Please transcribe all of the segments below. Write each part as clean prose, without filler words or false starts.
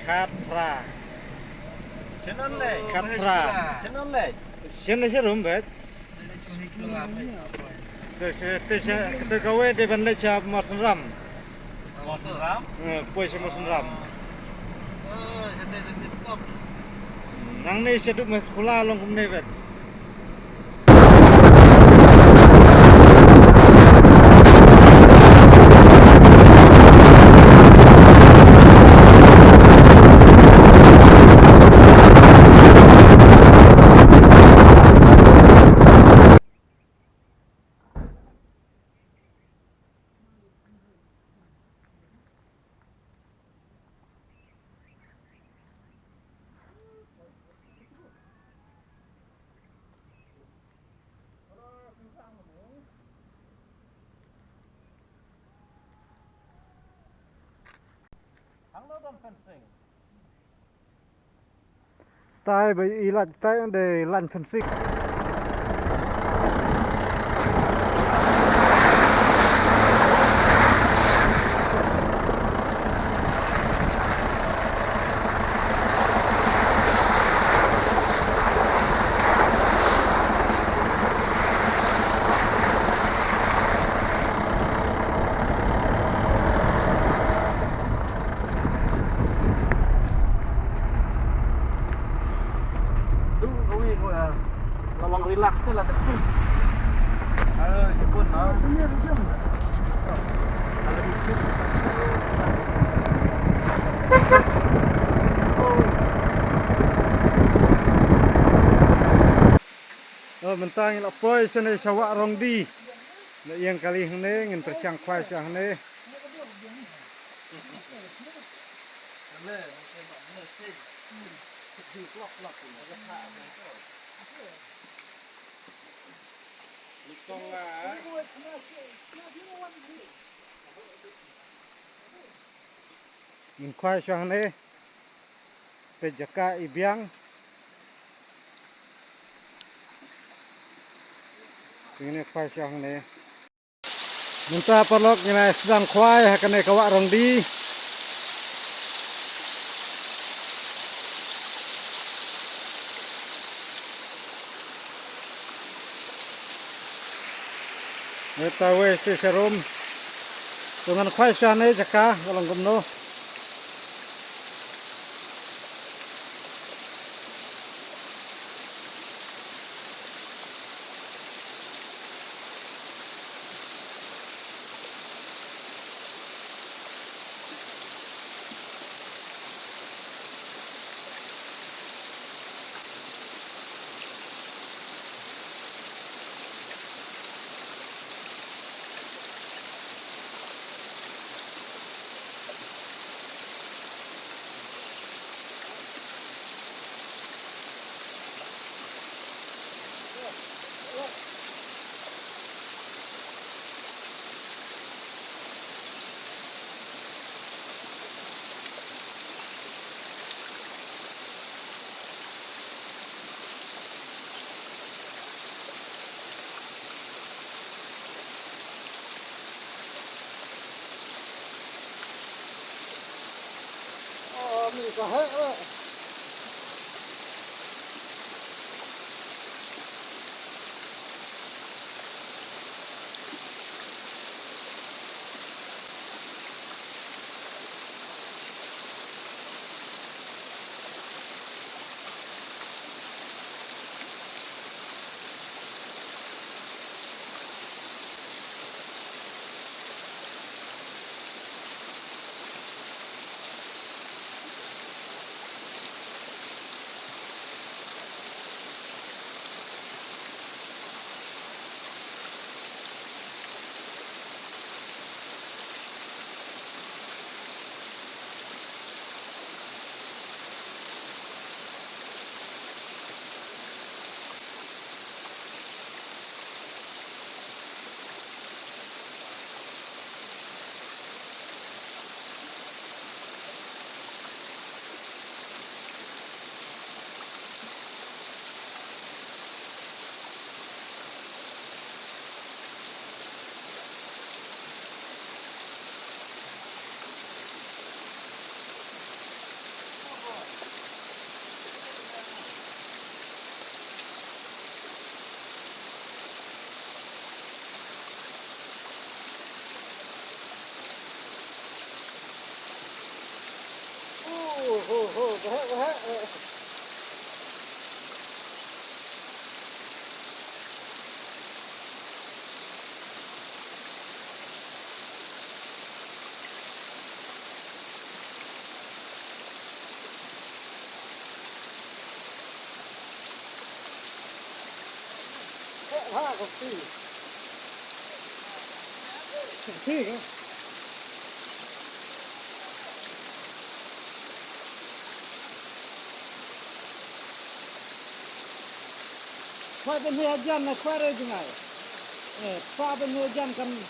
Khatra. Channel le. Khatra. Channel le. Sini sih rumput. Kita kawin di bandar cap Masun Ram. Masun Ram. Puisi Masun Ram. Oh, jadi top. Nang ni seduk mas sekolah long kum ni bet. Tai bởi ý là tai để lăn fencing. Tolong relax tu lah tepi. Jepun lah. Ada bukit. Mentang yang lapoi sana sawak rong di. Yang kali ini ngin tersiang kuai siang ini. Min kuai siang ini pejaka ibiang. Ini kuai siang ini. Minta perlok ini sedang kuai akan kawak rong di. Kita wes di serum. Dengan kuai siang ini jaka kalau gumno. bahaya. Kopi. Kopi kan? Khoai bên here jam này khoai đây chừng này. Pha bên here jam kan.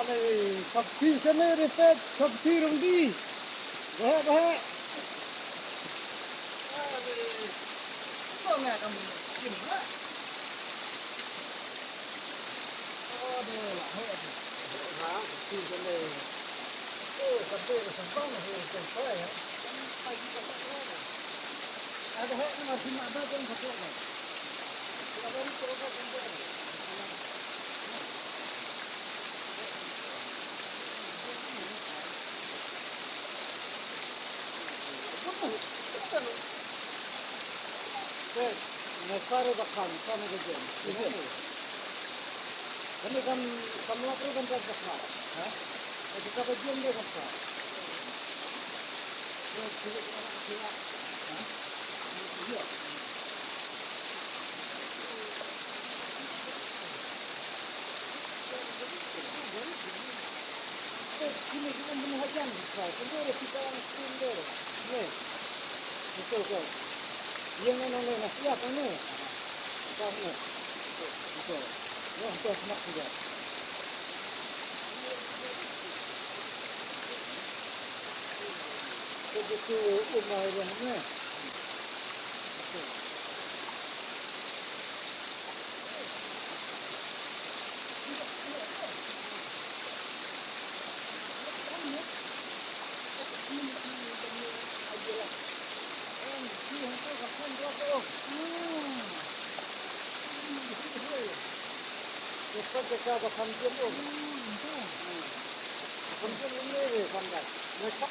Này tập thi cho nên đi phép tập thi đồng đi bahaya Kok nggak kamu gimana? aduh lah tập thi cho nên tập thi là thành công là thành công ya ada hak masih ada yang satu lagi ada yang coba Nagpare bakal kami kerjaan. Ini kan kamla perlu kan tak bakal. Itu kata jam dia bakal. Ini kita menhajan, sendiri kita yang sendiri. Nih, betul. Yang mana nak siapa ni? Kamu, betul. Wah, dah nak juga. Begitu umai yang ni. kita akan jemput. Jemput ini sampai. Mereka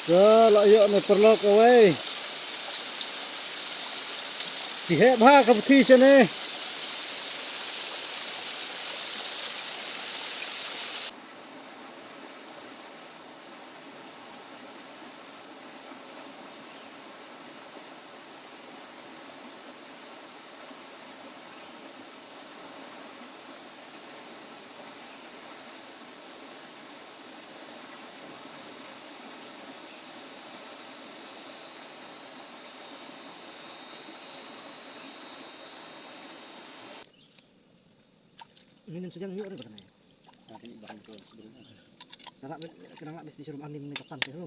Kalau yuk ni perlu kawai. Dihek bah kebethi sini. Minum sejang yuk ni berkenaan. Ini bahan itu sebenarnya. Kenapa mesti suruh angin ni kapan sih,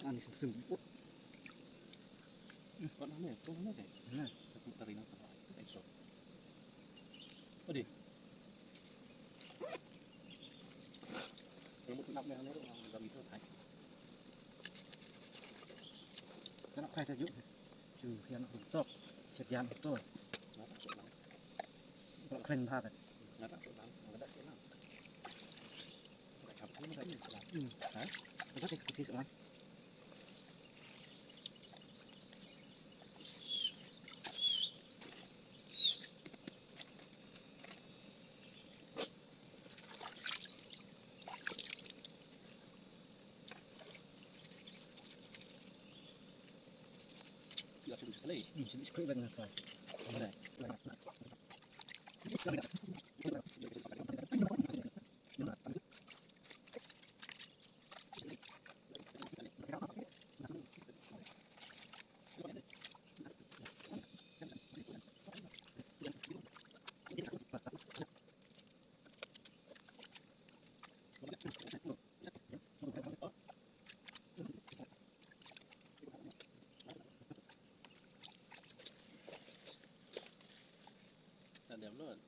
Angin semput. Kok mana? Kok mana deh? Nah, Aku tarik nak apa? Extra. Odi. Kamu nak main ni orang kami tu thay. kenapa kaya tajuk? Suruh yang untuk sediaan itu. Nak tak soalan. Kalau keren banget. Nak tak soalan. Nak tak soalan. Kamu nak ni? Hah? Apa sih kebethi soal? Tidak perlu sekali. Sekali banyak kali. Mana? Ada belum?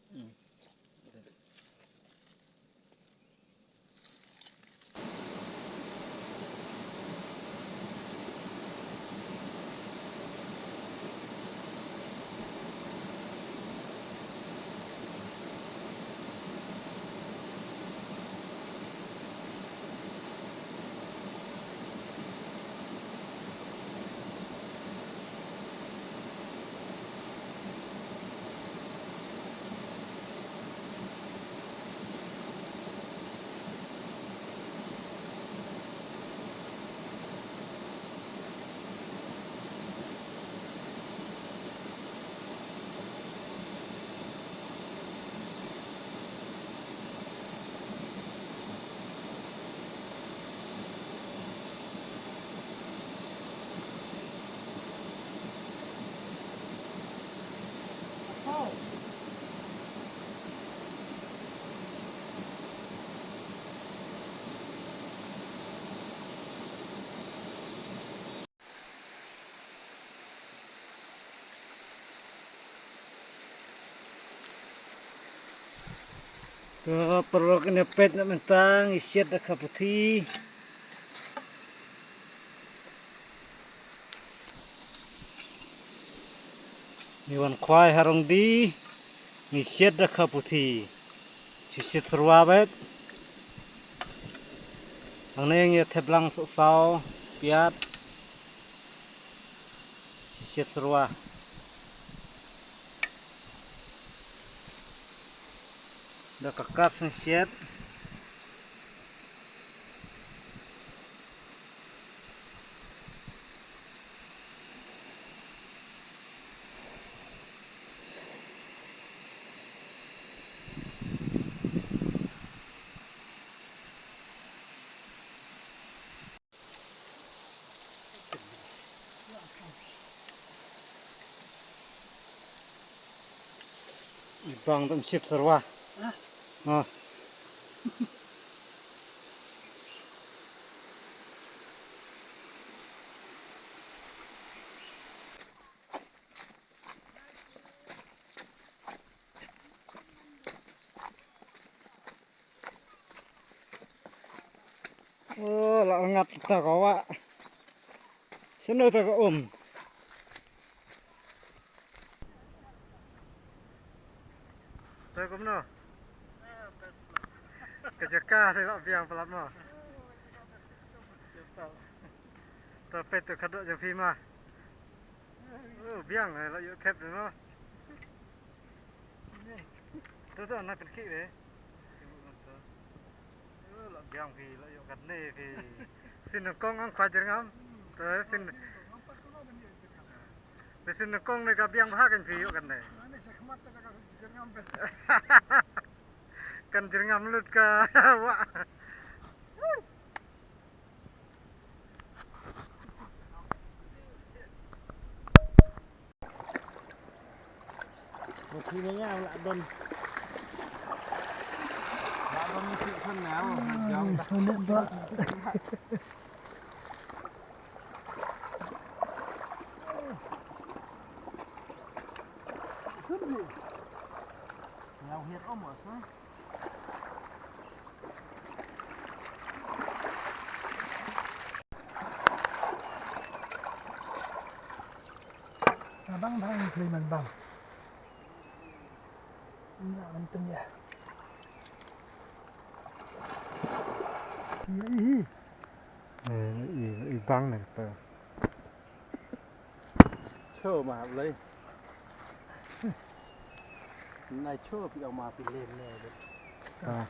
Ke perlu kena pet nak mentang isiat dah kaputi. Niwan kuai harong di isiat dah kaputi. Susit serwabet. Ang nangya teblang saw piat siat serwa. Dah kekat siat. Ibang tam siat serwa. Oh. Oh, lah ngat ta kawa. Sino ta ka Tôi cũng nó. Cái chả ca thì gọi viang lắm mà. Tôi phải tôi khát độ cho phim mà. Viang này là yếu khép rồi nó. Tôi nó cần khí đấy. Là viang vì là yếu gần này thì xin được con ăn khoai chứ ngắm. Tôi xin được con này cả viang hai cần phí yếu gần này. Kan jengam lut ka wa. Một khi nó nhau lại đôn. Lại đôn như chuyện thân nào mà giống. Không nhận vợ. Nhau hiệt ôm ở sao? Bang Keliman bang. Enggak manteng ya. Bang này tờ. Chơ mà lấy. Này chơ bị ông mà bị lên này đấy.